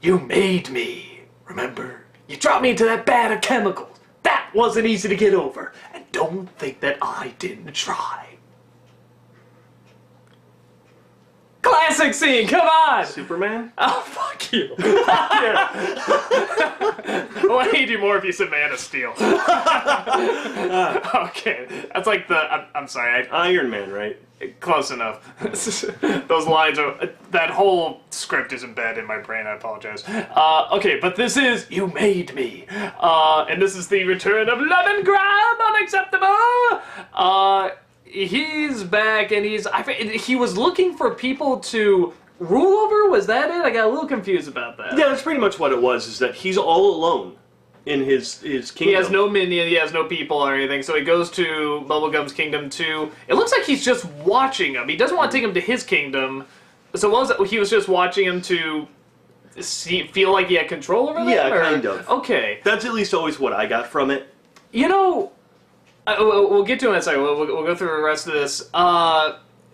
you made me. Remember? You dropped me into that bag of chemicals. That wasn't easy to get over. And don't think that I didn't try. Classic scene, come on! Superman? Oh, fuck you. Yeah. Well, I need you more if you said Man of Steel. Okay, that's like the, I'm sorry. Iron Man, right? Close enough. Those lines are, that whole script isn't bad in my brain, I apologize. Okay, but this is You Made Me. And this is the return of Lemongrab, unacceptable! He's back, and he was looking for people to rule over? Was that it? I got a little confused about that. Yeah, that's pretty much what it was, is that he's all alone in his kingdom. He has no minion, he has no people or anything, so he goes to Bubblegum's kingdom to... It looks like he's just watching him. He doesn't want to take him to his kingdom, so what was it? He was just watching him to feel like he had control over them? Yeah, kind of. Okay. That's at least always what I got from it. You know... we'll get to it in a second. We'll go through the rest of this.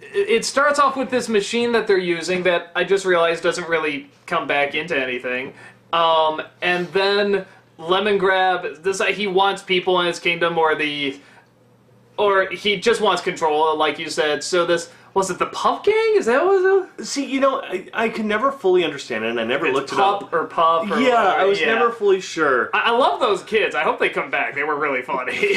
It starts off with this machine that they're using that I just realized doesn't really come back into anything. And then Lemongrab, he wants people in his kingdom, or he just wants control, like you said. So this, was it the Pup Gang? Is that what it was? See, you know, I can never fully understand it, and I never looked it up. Pup or Pup or yeah, whatever. I was never fully sure. I love those kids. I hope they come back. They were really funny.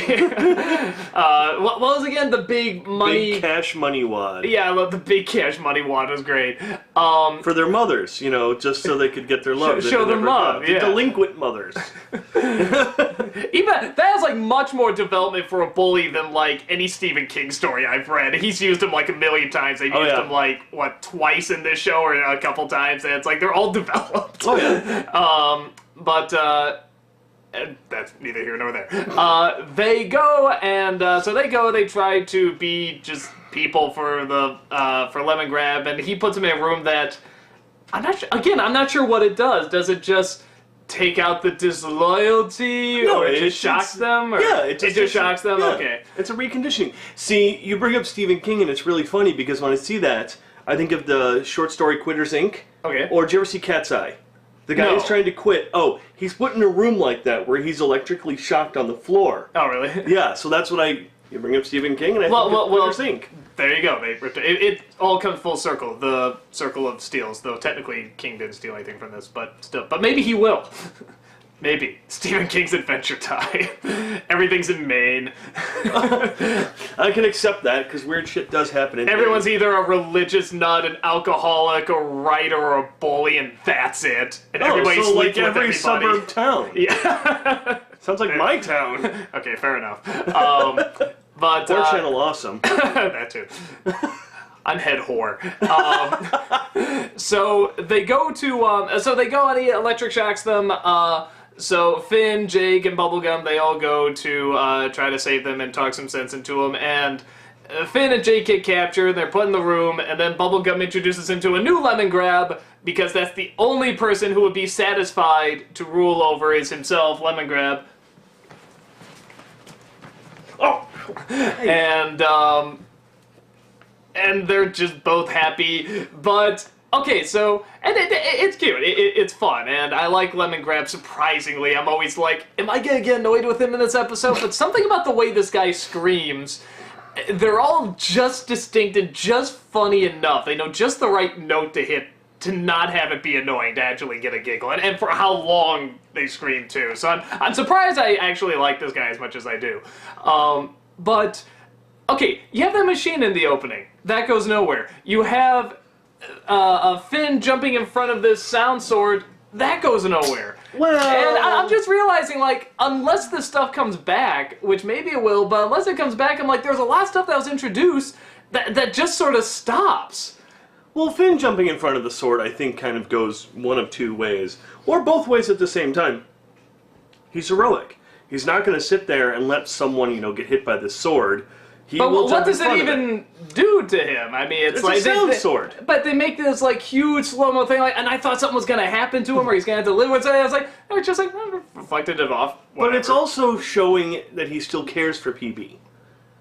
What was again the big money? Big cash money wad. Yeah, I love the big cash money wad. It was great. For their mothers, you know, just so they could get their love. Show them love. The Yeah. delinquent mothers. Even that has like much more development for a bully than like any Stephen King story I've read. He's used him like a million times. They've used him like what, twice in this show or a couple times, and it's like they're all developed. Oh yeah. But that's neither here nor there. They go and they try to be just people for the for Lemongrab, and he puts him in a room that I'm not sure what it does. Does it just take out the disloyalty, or it just shocks them? Or yeah, it just shocks them. Yeah, okay, it's a reconditioning. See, you bring up Stephen King, and it's really funny because when I see that, I think of the short story Quitters Inc. Okay. Or did you ever see Cat's Eye? The guy is trying to quit. Oh, he's put in a room like that where he's electrically shocked on the floor. Oh, really? Yeah, so that's what you bring up Stephen King, and I think of Quitters Inc. There you go. It all comes full circle. The circle of steals, though technically King didn't steal anything from this, but still. But maybe he will. Maybe. Stephen King's Adventure Time. Everything's in Maine. I can accept that, because weird shit does happen in Everyone's Maine. either a religious nut, an alcoholic, a writer, or a bully, and that's it. And everybody so sleeps like with every everybody. suburb town. Yeah. Sounds like my town. Okay, fair enough. But Or Channel Awesome. that too. I'm head whore. So they go on the electric shocks them. So Finn, Jake, and Bubblegum, they all go to try to save them and talk some sense into them. And Finn and Jake get captured. They're put in the room, and then Bubblegum introduces him to a new Lemongrab, because that's the only person who would be satisfied to rule over is himself, Lemongrab. Oh, and they're just both happy, but okay, so, and it's cute, it's fun, and I like Lemongrab surprisingly. I'm always like, am I gonna get annoyed with him in this episode? But something about the way this guy screams, they're all just distinct and just funny enough. They know just the right note to hit to not have it be annoying, to actually get a giggle, and for how long they scream too. So I'm surprised I actually like this guy as much as I do. But, okay, you have that machine in the opening. That goes nowhere. You have a Finn jumping in front of this sound sword. That goes nowhere. Well... And I'm just realizing, like, unless this stuff comes back, which maybe it will, but unless it comes back, I'm like, there's a lot of stuff that was introduced that just sort of stops. Well, Finn jumping in front of the sword, I think, kind of goes one of two ways. Or both ways at the same time. He's heroic. He's not going to sit there and let someone, you know, get hit by this sword. But what does it even do to him? I mean, it's like a sound sword. But they make this like huge slow-mo thing, like, and I thought something was gonna happen to him, or he's gonna have to live with it. I was like, they were just like reflected it off. Whatever. But it's also showing that he still cares for PB.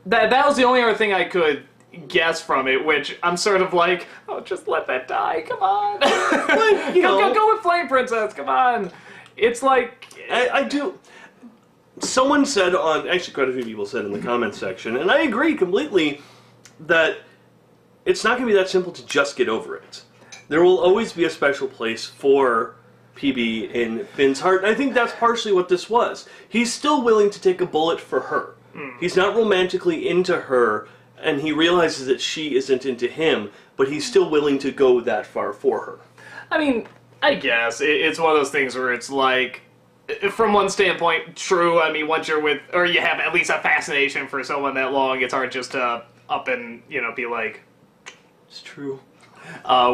That was the only other thing I could guess from it, which I'm sort of like, oh, just let that die, come on. But, you know, Go with Flame Princess, come on. It's like... I do... Someone said on... Actually, quite a few people said in the comments section, and I agree completely, that it's not going to be that simple to just get over it. There will always be a special place for PB in Finn's heart, and I think that's partially what this was. He's still willing to take a bullet for her. He's not romantically into her, and he realizes that she isn't into him, but he's still willing to go that far for her. I mean, I guess it's one of those things where it's like, from one standpoint, true. I mean, once you're with, or you have at least a fascination for someone that long, it's hard just to up and, you know, be like, It's true.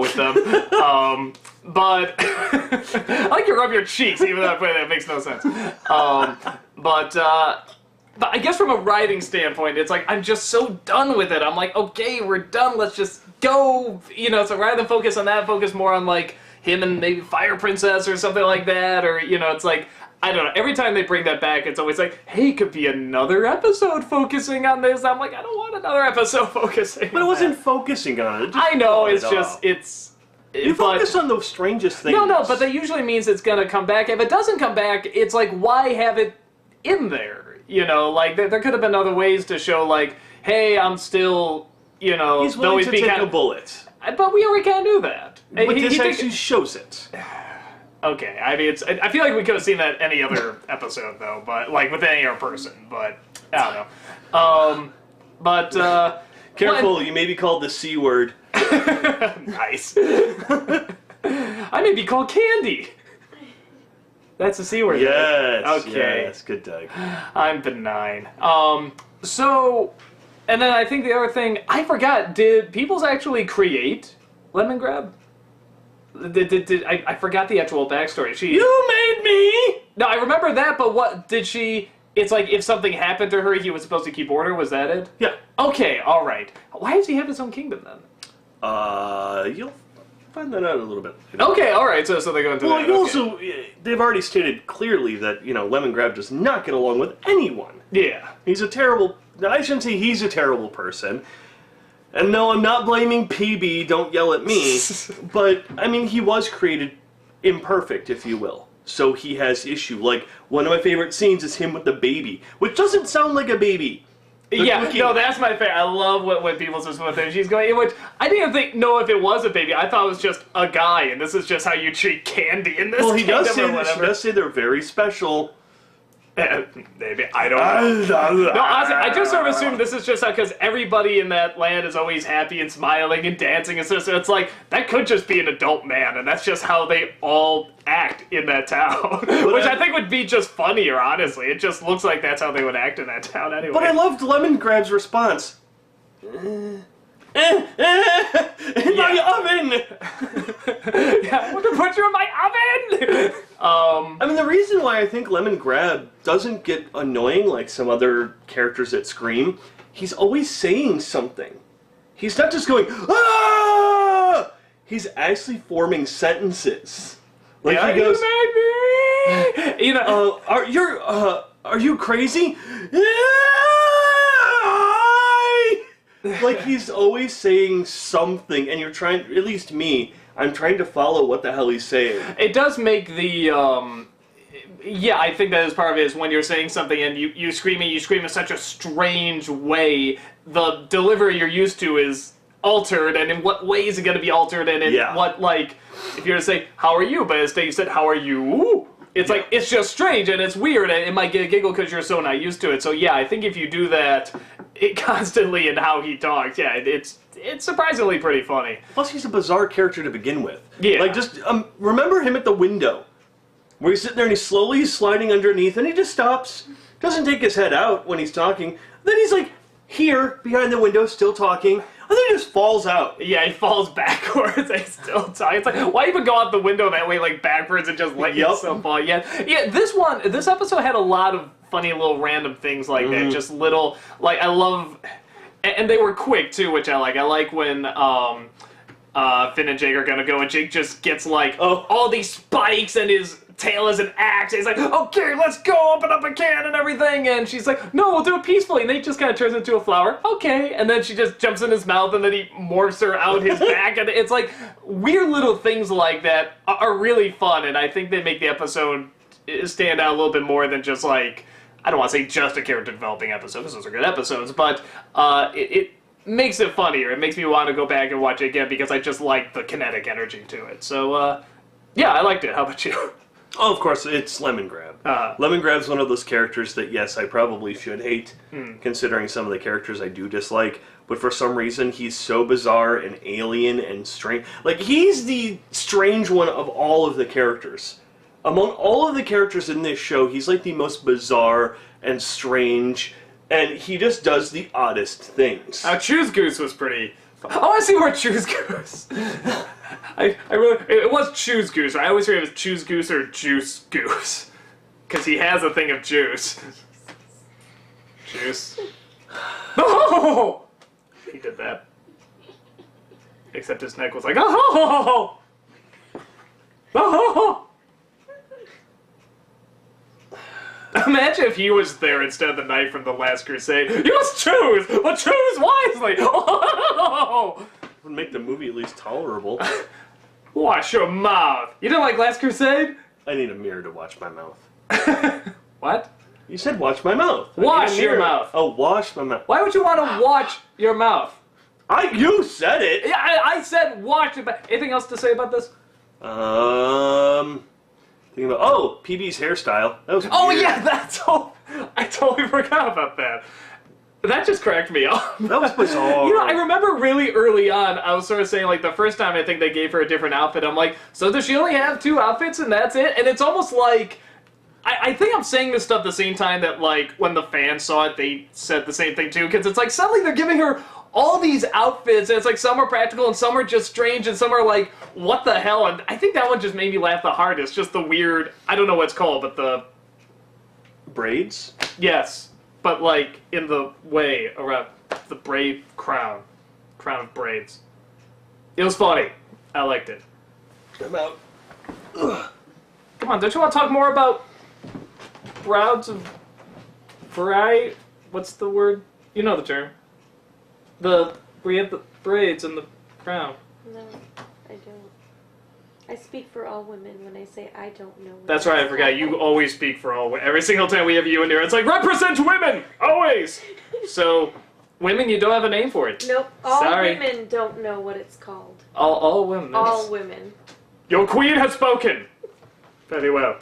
With them. But I like you rub your cheeks, even though I put it, that makes no sense. But I guess from a writing standpoint, it's like, I'm just so done with it. I'm like, okay, we're done, let's just go. You know, so rather than focus on that, focus more on, like, him and maybe Fire Princess or something like that. Or, you know, it's like, I don't know. Every time they bring that back, it's always like, hey, could be another episode focusing on this. I'm like, I don't want another episode focusing But it wasn't focusing on it. I know, it's just, You focus on the strangest things. No, but that usually means it's gonna come back. If it doesn't come back, it's like, why have it in there? You know, like, there could have been other ways to show, like, hey, I'm still, you know... He's willing to take a bullet. But we already kind of knew that. But this actually shows it. Okay, I mean, I feel like we could have seen that any other episode, though, but, like, with any other person, but, I don't know. Careful, you may be called the C word. Nice. I may be called Candy. That's the C word. Yes. Okay. Yes, good Doug. I'm benign. So, and then I think the other thing, I forgot, did Peoples actually create Lemongrab? I forgot the actual backstory. You made me! No, I remember that, but what, did she... It's like, if something happened to her, he was supposed to keep order, was that it? Yeah. Okay, alright. Why does he have his own kingdom, then? You'll find that out a little bit. Okay, alright, so they go into that. Well, you also, they've already stated clearly that, you know, Lemongrab does not get along with anyone. Yeah. He's a terrible, I shouldn't say he's a terrible person. And no, I'm not blaming PB, don't yell at me. But, I mean, he was created imperfect, if you will. So he has issue. Like, one of my favorite scenes is him with the baby, which doesn't sound like a baby. Yeah, no, that's my favorite. I love when people just with her. She's going, which I didn't know if it was a baby. I thought it was just a guy, and this is just how you treat candy in this. Well, he does say or whatever. He does say they're very special. Maybe, I don't know. No, honestly, I just sort of assume this is just because everybody in that land is always happy and smiling and dancing, and so it's like, that could just be an adult man, and that's just how they all act in that town. Which I think would be just funnier, honestly. It just looks like that's how they would act in that town anyway. But I loved Lemongrab's response. In my oven! Yeah, I want to put you in my oven! I mean, the reason why I think Lemongrab doesn't get annoying like some other characters that scream, he's always saying something. He's not just going, ah! He's actually forming sentences. Like, yeah, he goes, you made me! You know, are you crazy? Like, he's always saying something, and you're trying, at least me, I'm trying to follow what the hell he's saying. It does make the, yeah, I think that is part of it, is when you're saying something and you scream in such a strange way, the delivery you're used to is altered, and in what way is it going to be altered, and in what, like, if you're to say, how are you, but instead you said, how are you? It's like, it's just strange, and it's weird, and it might get a giggle because you're so not used to it. So yeah, I think if you do that constantly in how he talks, yeah, it's surprisingly pretty funny. Plus, he's a bizarre character to begin with. Yeah. Like, just, remember him at the window, where he's sitting there and he's slowly sliding underneath, and he just stops, doesn't take his head out when he's talking. Then he's like, here, behind the window, still talking, and then he just falls out. Yeah, he falls backwards and still talking. It's like, why even go out the window that way, like, backwards and just let yourself fall? Yeah, this episode had a lot of funny little random things like that, just little, like, I love, and they were quick, too, which I like. I like when, Finn and Jake are gonna go, and Jake just gets like Oh. all these spikes and his tail is an axe. He's like, okay, let's go, open up a can and everything. And she's like, no, we'll do it peacefully. And then he just kind of turns into a flower. Okay. And then she just jumps in his mouth, and then he morphs her out his back. And it's like weird little things like that are really fun. And I think they make the episode stand out a little bit more than just like, I don't want to say just a character developing episode, because those are good episodes, but it makes it funnier. It makes me want to go back and watch it again because I just like the kinetic energy to it. So, yeah, I liked it. How about you? Oh, of course, it's Lemongrab. Lemongrab's one of those characters that, yes, I probably should hate, considering some of the characters I do dislike, but for some reason he's so bizarre and alien and strange. Like, he's the strange one of all of the characters. Among all of the characters in this show, he's like the most bizarre and strange, and he just does the oddest things. Choose Goose was pretty fun. Oh, I see where Choose Goose. It was Choose Goose. I always hear it was Choose Goose or Juice Goose. Because he has a thing of juice. Juice. Oh! He did that. Except his neck was like, oh! Oh! Imagine if he was there instead of the knight from The Last Crusade. You must choose, but choose wisely. Oh! Would make the movie at least tolerable. Wash your mouth. You didn't like Last Crusade? I need a mirror to watch my mouth. What? You said watch my mouth. Wash your mouth. Oh, wash my mouth. Why would you want to watch your mouth? You said it. Yeah, I said watch it. Anything else to say about this? Thinking about PB's hairstyle. That was weird. Yeah, that's all. I totally forgot about that. That just cracked me up. That was bizarre. You know, I remember really early on, I was sort of saying, like, the first time I think they gave her a different outfit, I'm like, so does she only have 2 outfits and that's it? And it's almost like, I think I'm saying this stuff the same time that, like, when the fans saw it, they said the same thing too, because it's like, suddenly they're giving her all these outfits, and it's like, some are practical and some are just strange, and some are like, what the hell? And I think that one just made me laugh the hardest, just the weird, I don't know what it's called, but the... Braids? Yes. But, like, in the way around the braid crown. Crown of braids. It was funny. I liked it. I'm out. Come on, don't you want to talk more about browds of variety? What's the word? You know the term. We have the braids and the crown. No, I don't. I speak for all women when I say I don't know. That's right, I forgot. You always speak for all women. Every single time we have you in here, it's like, represent women! Always! So, women, you don't have a name for it. Nope. All Sorry. women don't know what it's called. All women. All women. Your queen has spoken! Very well.